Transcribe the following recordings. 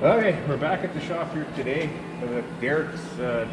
Okay, we're back at the shop here today. Derek's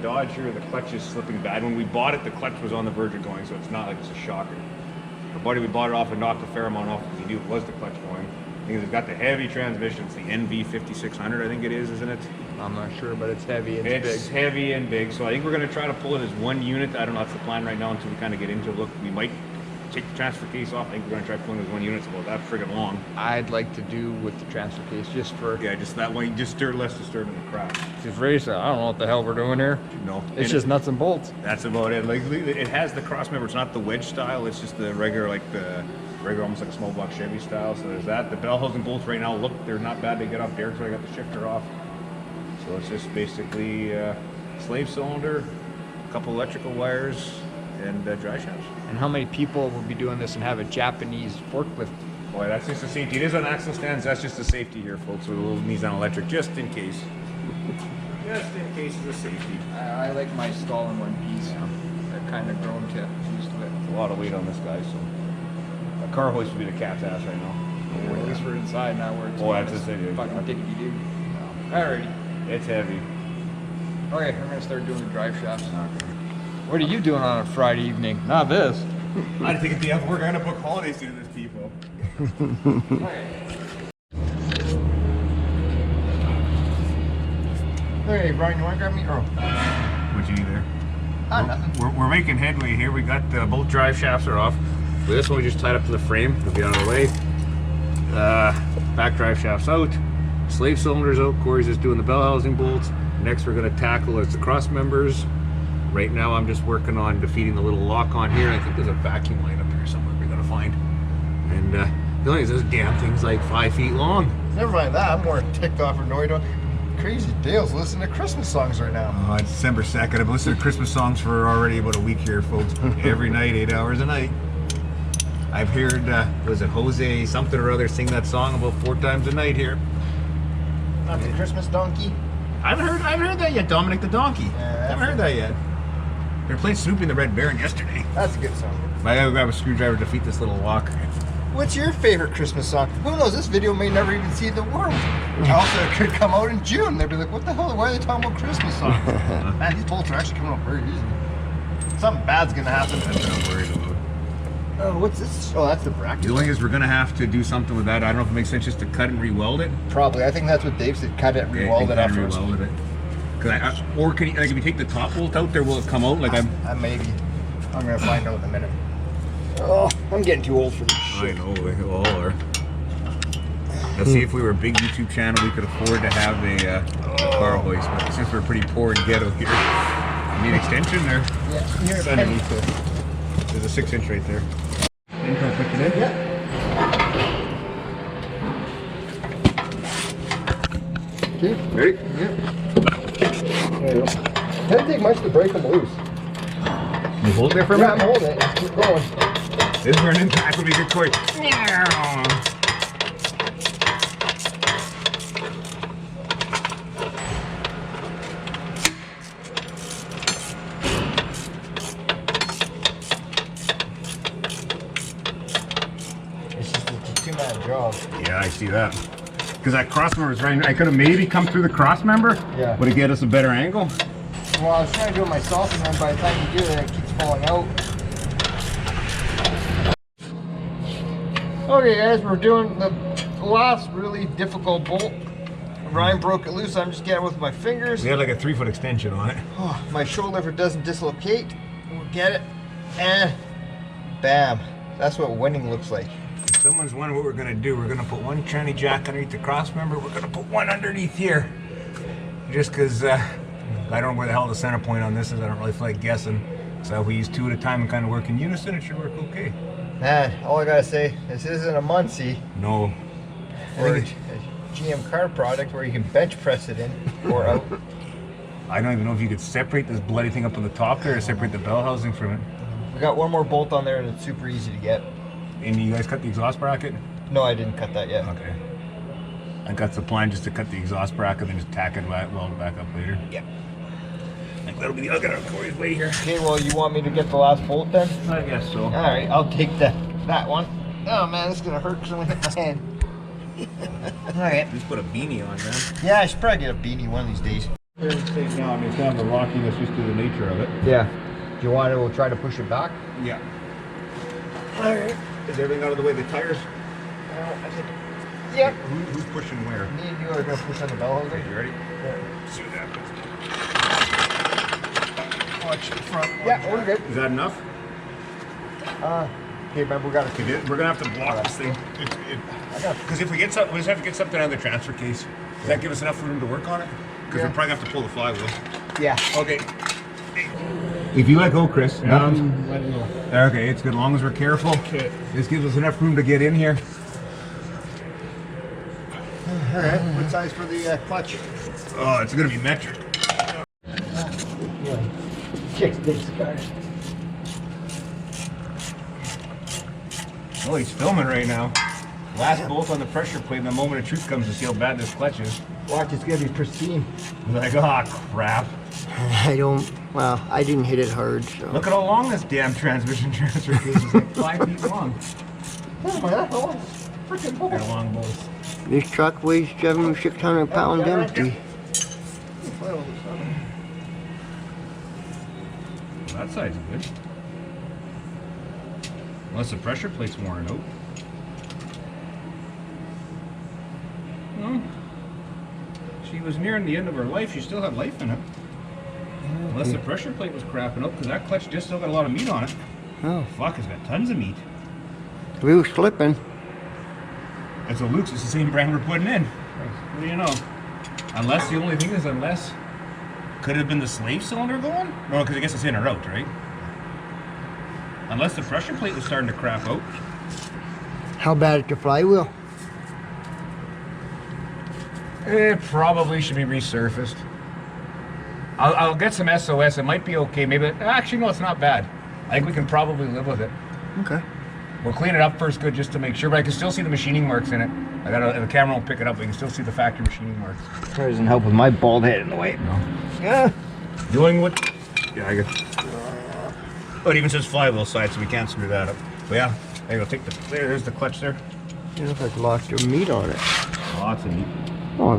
Dodge here, the clutch is slipping bad. When we bought it, the clutch was on the verge of going, so it's not like it's a shocker. Our buddy, we bought it off and knocked a fair amount off because he knew it was the clutch going. I think it's got the heavy transmission. It's the NV5600, I think it is, isn't it? I'm not sure, but it's heavy and it's big. Heavy and big, so I think we're going to try to pull it as one unit. I don't know, that's the plan right now until we kind of get into it. Look, we might take the transfer case off. I think we're going to try pulling it as one unit. It's about that friggin' long. I'd like to do with the transfer case just for... Yeah, just that way, just less disturbing the crap. Just race, I don't know what the hell we're doing here. No. It's just nuts and bolts. That's about it. Like, it has the cross member. It's not the wedge style. It's just the regular, almost like a small block Chevy style. So there's that. The Bellhousing bolts right now, look, they're not bad to get off there. So I got the shifter off. So it's just basically slave cylinder, a couple electrical wires, and drive shafts. And how many people will be doing this and have a Japanese forklift? Boy, that's just a safety. It is on axle stands. That's just a safety here, folks, with a little knees on electric, just in case. Just in case of the safety. I like my stall in one piece. I've kind of grown to used to it. It's a lot of weight on this guy, so a car hoist would be the cat's ass right now. Yeah, at least we're inside now where it's that's just it. Fucking diggity-doo. Alrighty. It's heavy. Okay, I'm gonna start doing the drive shafts. What are you doing on a Friday evening? Not this. I think at the end we're gonna book holidays to this people. Hey, Brian, you want to grab me? Oh. What you need there? Nothing. We're making headway here. We got both drive shafts are off. With this one, we just tied up to the frame. It'll be out of the way. Back drive shafts out. Slave cylinders out. Corey's just doing the Bellhousing bolts. Next, we're going to tackle is the cross members. Right now, I'm just working on defeating the little lock on here. I think there's a vacuum line up here somewhere we're going to find. And the only thing is, this damn thing's like 5 feet long. Never mind that. I'm more ticked off or annoyed. Crazy Dale's listening to Christmas songs right now. Oh, it's December 2nd. I've listened to Christmas songs for already about a week here, folks. Every night, 8 hours a night. I've heard, was it Jose something or other sing that song about 4 times a night here. Not the Christmas donkey? I haven't heard that yet, Dominic the Donkey. Yeah, haven't heard that yet. They were playing Snoopy and the Red Baron yesterday. That's a good song. I gotta grab a screwdriver to defeat this little lock. What's your favorite Christmas song? Who knows? This video may never even see the world. Also, it could come out in June. They'd be like, what the hell? Why are they talking about Christmas songs? Man, these bolts are actually coming out very easily. Something bad's gonna happen. That's what I'm worried about. Oh, what's this? Oh, that's the bracket. The only thing is we're gonna have to do something with that. I don't know if it makes sense just to cut and re-weld it. Probably. I think that's what Dave said. Cut it, re-weld it afterwards. Re-welded it. Or can you, like, if you take the top bolt out there, will it come out? Like maybe. I'm gonna find out in a minute. Oh, I'm getting too old for this shit. I know, we all are. Let's see, if we were a big YouTube channel, we could afford to have a car hoist. But since we're pretty poor and ghetto here, you need extension there. Yeah, here. It's underneath it. There's a 6-inch right there. You can put it in? Yeah. Okay. Ready? Yeah. There you go. Doesn't take much to break them loose. You hold there for a Yeah, minute? I'm holding it. Let's keep going. This is where an impact would be good, Corey. It's just a two-man job. Yeah, I see that. Because that cross member is right. I could have maybe come through the cross member. Yeah. Would it get us a better angle? Well, I was trying to do it myself, and then by the time you do it, it keeps falling out. Okay, guys, we're doing the last really difficult bolt. Ryan broke it loose. I'm just getting it with my fingers. We had like a 3-foot extension on it. Oh, my shoulder, if it doesn't dislocate, we'll get it, and bam. That's what winning looks like. If someone's wondering what we're going to do, we're going to put one tranny jack underneath the cross member. We're going to put one underneath here. Just because I don't know where the hell the center point on this is. I don't really feel like guessing. So if we use 2 at a time and kind of work in unison, it should work okay. Man, all I gotta say, this isn't a Muncie No. or a GM car product where you can bench press it in or out. I don't even know if you could separate this bloody thing up on the top there or separate the bell housing from it. We got one more bolt on there and it's super easy to get. And you guys cut the exhaust bracket? No, I didn't cut that yet. Okay. I got the plan just to cut the exhaust bracket and then just tack it back, weld it back up later. Yeah. Like that'll be the other Corey's way here. Okay, well, you want me to get the last bolt then? I guess so. All right, I'll take that one. Oh man, this is gonna hurt because I'm gonna hit my hand. Alright. Just put a beanie on, man. Yeah, I should probably get a beanie one of these days. No, I mean, it's kind of the rockiness just to the nature of it. Yeah. Do you want to try to push it back? Yeah. Alright. Is everything out of the way? The tires? I think. Yep. Who's pushing where? Me and you are going to push on the bellhousing. Okay, you ready? Yeah. See what happens. Watch the front. Yeah, we're good. Is that enough? Okay, remember we got to. We're gonna have to block this thing. Because if we get something, we just have to get something out of the transfer case. Does that give us enough room to work on it? Because we're probably gonna have to pull the flywheel. Yeah. Okay. If you let go, Chris. Letting go. Okay, it's good. As long as we're careful. Okay. This gives us enough room to get in here. All right. What size for the clutch? Oh, it's gonna be metric. Kicks this guy. Oh, he's filming right now. Last bolt on the pressure plate, and the moment of truth comes to see how bad this clutch is. Watch, it's gonna be pristine. He's like, oh crap. I don't, well, I didn't hit it hard, so. Look at how long this damn transmission transfer case is. Like 5 feet long. Oh man, that was freaking bolt. They're long bolts. This truck weighs 7,600 pounds empty. That side's good. Unless the pressure plate's worn out. Well, she was nearing the end of her life. She still had life in it. Unless the pressure plate was crapping up, because that clutch just still got a lot of meat on it. Oh, Fuck, it's got tons of meat. we were slipping. It's a Luke's. It's the same brand we're putting in. What do you know? Unless the only thing is, could it have been the slave cylinder going? No, because I guess it's in or out, right? Unless the pressure plate was starting to crap out. How bad at the flywheel? It probably should be resurfaced. I'll get some SOS. It might be okay. Maybe. Actually, no, it's not bad. I think we can probably live with it. Okay. We'll clean it up first, good, just to make sure. But I can still see the machining marks in it. The camera won't pick it up, but you can still see the factory machining marks. Doesn't help with my bald head in the way. No. Yeah. Doing what? Yeah, I get. Oh, it even says flywheel side, so we can't screw that up. But yeah, there you go. Take the. There's the clutch there. You look like lots of meat on it. Lots of meat. Oh,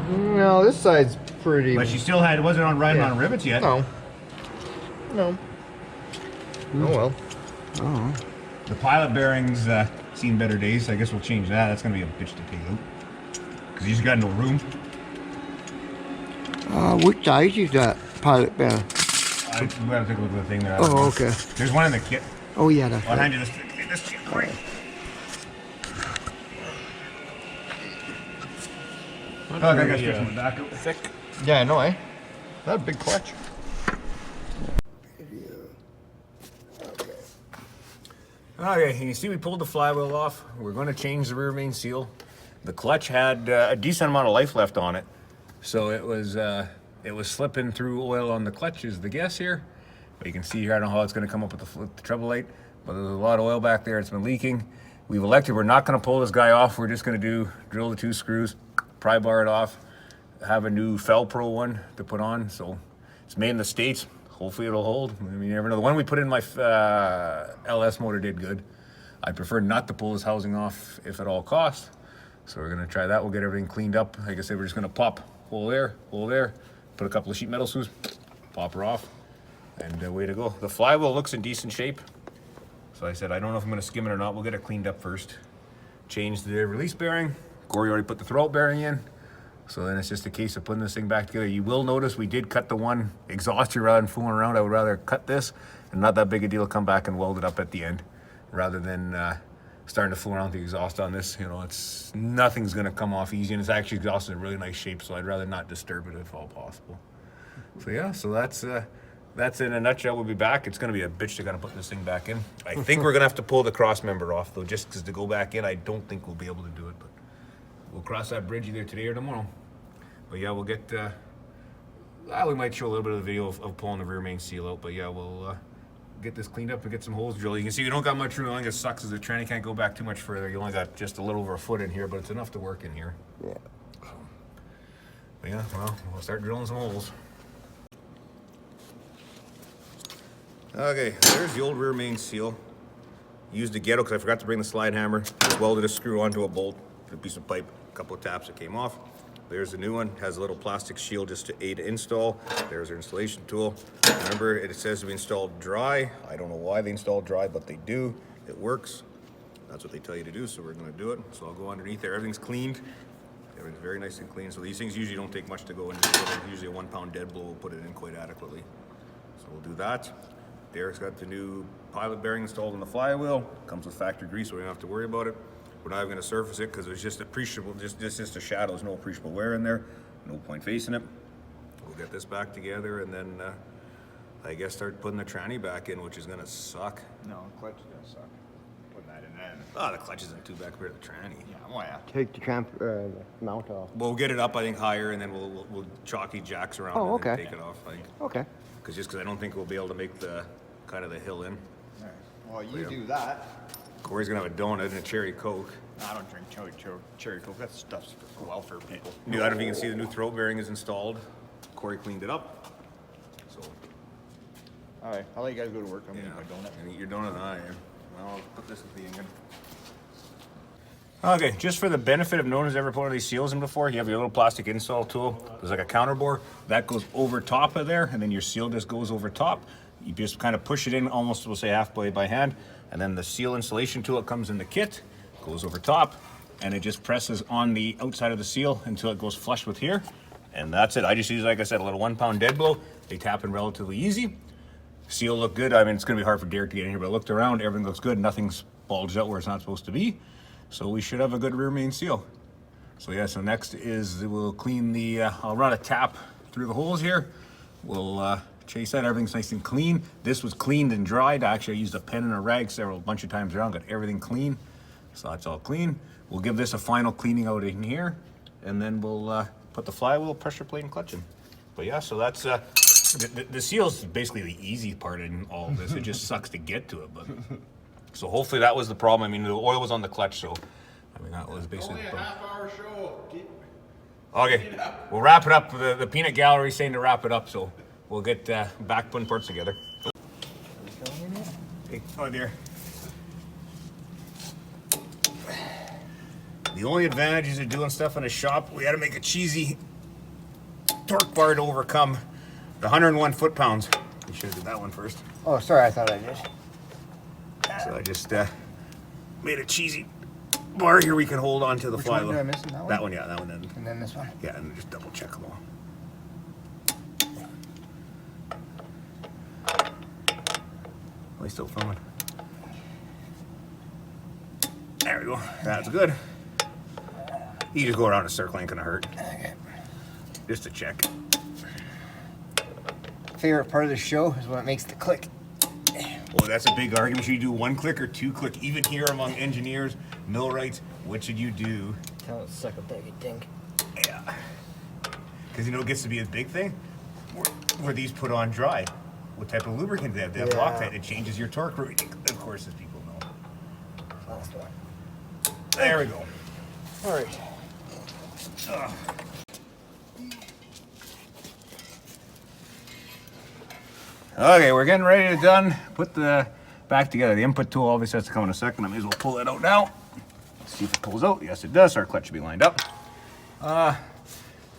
No, this side's pretty. But she still had. It wasn't on riding Yeah. on rivets yet. No. No. Oh well. oh. The pilot bearings seen better days. So I guess we'll change that. That's gonna be a bitch to take out. Cause he's got no room. Which size is that pilot bearing? We gotta take a look at the thing there. Oh, okay. There's one in the kit. Oh, yeah, that's I'll hand right. you this kit. Right. Oh, I got stretching the back out. Thick. Yeah, I know, eh? That a big clutch. Okay, you see we pulled the flywheel off. We're going to change the rear main seal. The clutch had a decent amount of life left on it, so it was slipping through oil on the clutch is the guess here. But you can see here, I don't know how it's going to come up with the treble light, but there's a lot of oil back there. It's been leaking. We've elected we're not going to pull this guy off. We're just going to drill the 2 screws, pry bar it off, have a new Felpro one to put on. So it's made in the States. Hopefully it'll hold. I mean, you never know. The one we put in my LS motor did good. I prefer not to pull this housing off if at all costs. So we're gonna try that. We'll get everything cleaned up. Like I said, we're just gonna pop hole there, put a couple of sheet metal screws, pop her off, and away to go. The flywheel looks in decent shape. So I said, I don't know if I'm gonna skim it or not. We'll get it cleaned up first. Change the release bearing. Corey already put the throwout bearing in. So then it's just a case of putting this thing back together. You will notice we did cut the one exhauster rather than fooling around. I would rather cut this and not that big a deal, come back and weld it up at the end rather than starting to fool around with the exhaust on this. You know, nothing's gonna come off easy, and it's actually exhausted in really nice shape, so I'd rather not disturb it if all possible. So yeah, so that's in a nutshell. We'll be back. It's gonna be a bitch to kind of put this thing back in. I think we're gonna have to pull the cross member off though, just because to go back in, I don't think we'll be able to do it, but we'll cross that bridge either today or tomorrow. But yeah, we'll get, we might show a little bit of the video of pulling the rear main seal out, but yeah, we'll get this cleaned up and get some holes drilled. You can see we don't got much room. The only thing that sucks is the tranny can't go back too much further. You only got just a little over a foot in here, but it's enough to work in here. Yeah. But yeah, well, we'll start drilling some holes. Okay, there's the old rear main seal. Used the ghetto because I forgot to bring the slide hammer. Just welded a screw onto a bolt. a piece of pipe, a couple of taps, it came off. There's the new one, has a little plastic shield just to aid install. There's our installation tool. Remember, it says to be installed dry. I don't know why they install dry, but they do. It works. That's what they tell you to do, so we're gonna do it. So I'll go underneath there. Everything's cleaned. Everything's very nice and clean. So these things usually don't take much to go in. Usually a 1 pound dead blow will put it in quite adequately. So we'll do that. Derek's got the new pilot bearing installed in the flywheel. Comes with factory grease, so we don't have to worry about it. We're not even gonna surface it because it's just appreciable, just a shadow. There's no appreciable wear in there. No point facing it. We'll get this back together and then I guess start putting the tranny back in, which is gonna suck. No, clutch is gonna suck. Putting that in there. Oh, the clutch isn't too bad compared to the tranny. Yeah, well, yeah. Take the mount off. We'll get it up, I think, higher, and then we'll chalky jacks around Oh, and then okay. take it off. I think. Okay. Because I don't think we'll be able to make the kind of the hill in. All right. Well, you do that. Corey's gonna have a donut and a cherry Coke. I don't drink cherry Coke. That stuff's for welfare people. I don't know if you can see the new throat bearing is installed. Corey cleaned it up. So All right, I'll let you guys go to work. I'm gonna yeah, eat my donut. and eat your donut and I'll put this at the engine. Okay, just for the benefit of no one who's ever put one of these seals in before, you have your little plastic install tool. There's like a counter bore that goes over top of there, and then your seal just goes over top. You just kind of push it in almost, we'll say halfway by hand, and then the seal installation tool, it comes in the kit, goes over top, and it just presses on the outside of the seal until it goes flush with here, and that's it. I just use, like I said, a little 1 pound dead blow. They tap in relatively easy. Seal look good. I mean, it's gonna be hard for Derek to get in here, but I looked around, everything looks good. Nothing's bulged out where it's not supposed to be. So we should have a good rear main seal. So yeah, so next is we'll clean the, I'll run a tap through the holes here. We'll chase that, everything's nice and clean. This was cleaned and dried. Actually, I used a pen and a rag bunch of times around, got everything clean. So that's all clean. We'll give this a final cleaning out in here, and then we'll put the flywheel, pressure plate, and clutch in. But yeah, so that's, the seal's basically the easy part in all of this. It just sucks to get to it, but. So hopefully that was the problem. I mean, the oil was on the clutch, so I mean that was basically. Only a half-hour show. Okay, we'll wrap it up. The peanut gallery saying to wrap it up, so we'll get back putting parts together. Hey, oh dear. The only advantages of doing stuff in a shop, we had to make a cheesy torque bar to overcome the 101 foot-pounds. We should have did that one first. Oh, sorry, I thought I did. So I just made a cheesy bar here we can hold on to the flywheel. Which one did I miss? That one? Yeah, that one. And then this one? Yeah, and just double check them all. Are we still filming? There we go. That's good. You just go around a circle, ain't gonna hurt. Okay. Just to check. Favorite part of the show is when it makes the click. Oh, that's a big argument. Should you do 1 click or 2 click? Even here among engineers, millwrights, what should you do? Tell it suck a big dink. Yeah. Because you know it gets to be a big thing? Were these put on dry? What type of lubricant do they have? They have Loctite. It changes your torque rating, of course, as people know. Last one. There we go. All right. Okay, we're getting ready to done. Put the back together. The input tool obviously has to come in a second. I may as well pull it out now. Let's see if it pulls out. Yes, it does. Our clutch should be lined up.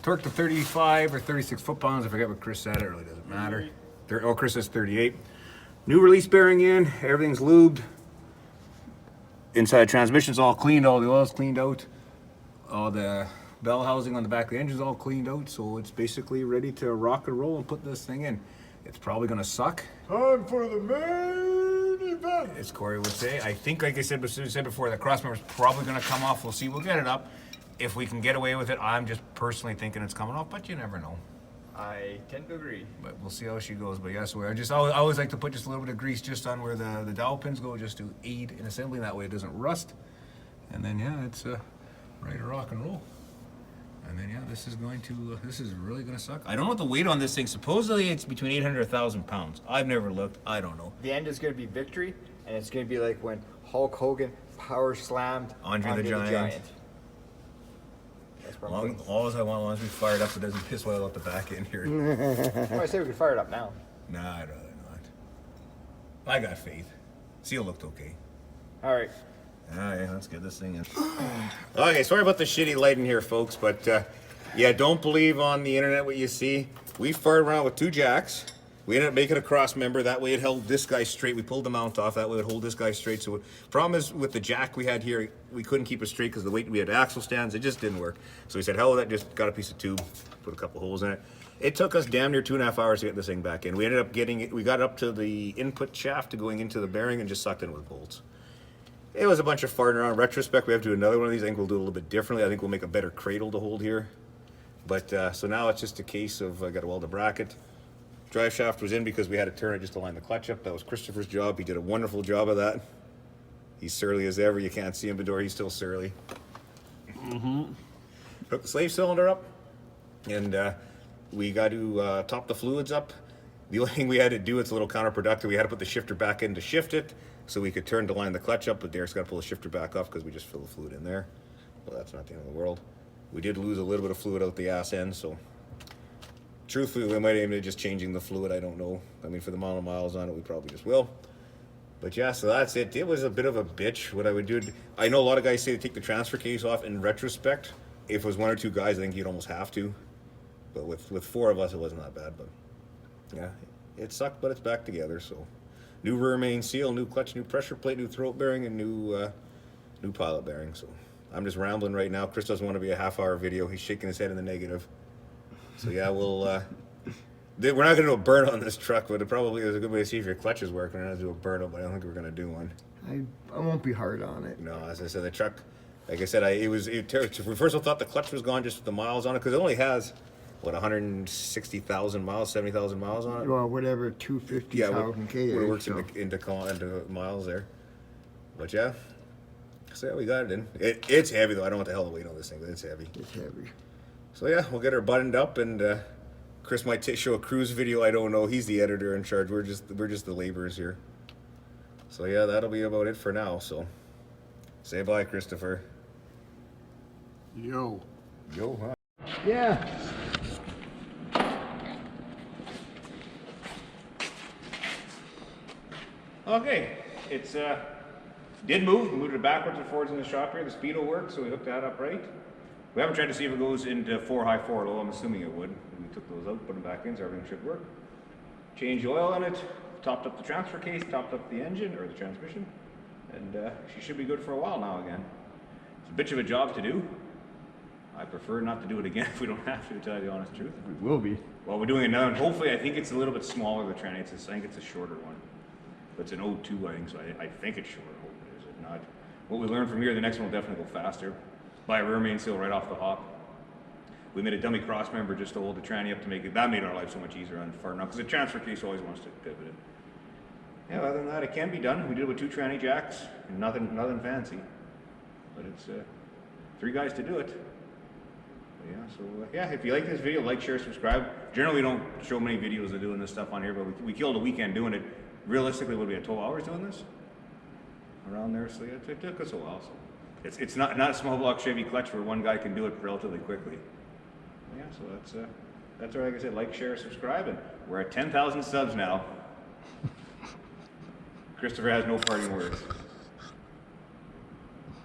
Torque to 35 or 36 foot-pounds. I forget what Chris said. It really doesn't matter. Oh, Chris says 38. New release bearing in. Everything's lubed. Inside transmission's all cleaned. All the oil's cleaned out. All the bell housing on the back of the engine's all cleaned out. So it's basically ready to rock and roll and put this thing in. It's probably gonna suck. Time for the main event. As Corey would say. I think, like I said before, the crossmember's probably gonna come off. We'll see. We'll get it up. If we can get away with it, I'm just personally thinking it's coming off, but you never know. I tend to agree. But we'll see how she goes. But yes, I always like to put just a little bit of grease just on where the dowel pins go, just to aid in assembly. That way it doesn't rust. And then yeah, it's ready to rock and roll. And then yeah, this is really gonna suck. I don't know what the weight on this thing. Supposedly it's between 800 and 1,000 pounds. I've never looked. I don't know. The end is going to be victory, and it's going to be like when Hulk Hogan power slammed Andre the Giant. That's what All I want, as long as we fire it up, so it doesn't piss oil out the back end here. I say we could fire it up now. Nah, I'd rather not. I got faith. Seal looked okay. All right. Alright, let's get this thing in. Okay, sorry about the shitty lighting here, folks, but yeah, don't believe on the internet what you see. We farted around with 2 jacks. We ended up making a cross member. That way it held this guy straight. We pulled the mount off. That way it would hold this guy straight. So problem is with the jack we had here, we couldn't keep it straight because the weight, we had axle stands. It just didn't work. So we said, hell with that, just got a piece of tube, put a couple holes in it. It took us damn near 2.5 hours to get this thing back in. We ended up getting it, we got it up to the input shaft to going into the bearing and just sucked in with bolts. It was a bunch of farting around. In retrospect, we have to do another one of these. I think we'll do a little bit differently. I think we'll make a better cradle to hold here. But so now it's just a case of I got to weld a bracket. Drive shaft was in because we had to turn it just to line the clutch up. That was Christopher's job. He did a wonderful job of that. He's surly as ever. You can't see him, but door. He's still surly. Hook the slave cylinder up, and we got to top the fluids up. The only thing we had to do, it's a little counterproductive. We had to put the shifter back in to shift it, so we could turn to line the clutch up. But Derek's got to pull the shifter back off because we just fill the fluid in there. Well, that's not the end of the world. We did lose a little bit of fluid out the ass end, so. Truthfully, we might aim at just changing the fluid. I don't know. I mean, for the amount of miles on it, we probably just will. But yeah, so that's it. It was a bit of a bitch. What I would do, I know a lot of guys say to take the transfer case off. In retrospect, if it was 1 or 2 guys, I think you'd almost have to. But with 4 of us, it wasn't that bad. But yeah, it sucked, but it's back together. So new rear main seal, new clutch, new pressure plate, new throat bearing, and new pilot bearing. So I'm just rambling right now. Chris doesn't want to be a half-hour video. He's shaking his head in the negative. So yeah, we'll, we're not going to do a burnout on this truck, but it probably is a good way to see if your clutch is working. We're not going to do a burnout, but I don't think we're going to do one. I won't be hard on it. No, as I said, the truck, like I said, we first of all thought the clutch was gone just with the miles on it, because it only has, what, 160,000 miles, 70,000 miles on it? Well, whatever, 250,000 K it is. works into miles there. But yeah, so yeah, we got it in. It's heavy, though. I don't know what the hell the weight on this thing, but it's heavy. It's heavy. So yeah, we'll get her buttoned up, and Chris might show a cruise video. I don't know. He's the editor in charge. We're just the laborers here. So yeah, that'll be about it for now. So say bye, Christopher. Yo. Yo, huh? Yeah. Okay, it's did move. We moved it backwards and forwards in the shop here. The speed will work, so we hooked that up right. We haven't tried to see if it goes into 4 high, 4 low. I'm assuming it would. We took those out, put them back in, so everything should work. Changed the oil in it, topped up the transfer case, topped up the engine, or the transmission, and she should be good for a while now again. It's a bitch of a job to do. I prefer not to do it again if we don't have to tell you the honest truth. We will be. Well, we're doing another one. Hopefully, I think it's a little bit smaller, the tranny. I think it's a shorter one. But it's an 02, I think, so I think it's shorter. I hope it is. If not, what we learn from here, the next one will definitely go faster. Buy a rear main seal right off the hop. We made a dummy cross member just to hold the tranny up to make it. That made our life so much easier on far enough, because the transfer case always wants to pivot it. Yeah, other than that, it can be done. We did it with 2 tranny jacks, and nothing fancy. But it's 3 guys to do it. But yeah, so yeah, if you like this video, like, share, subscribe. Generally, we don't show many videos of doing this stuff on here, but we killed a weekend doing it. Realistically, would we have 12 hours doing this? Around there, so yeah, it took us a while. So. It's not a small block Chevy clutch where one guy can do it relatively quickly. Yeah, so that's where, like I said, like, share, subscribe, and we're at 10,000 subs now. Christopher has no parting words.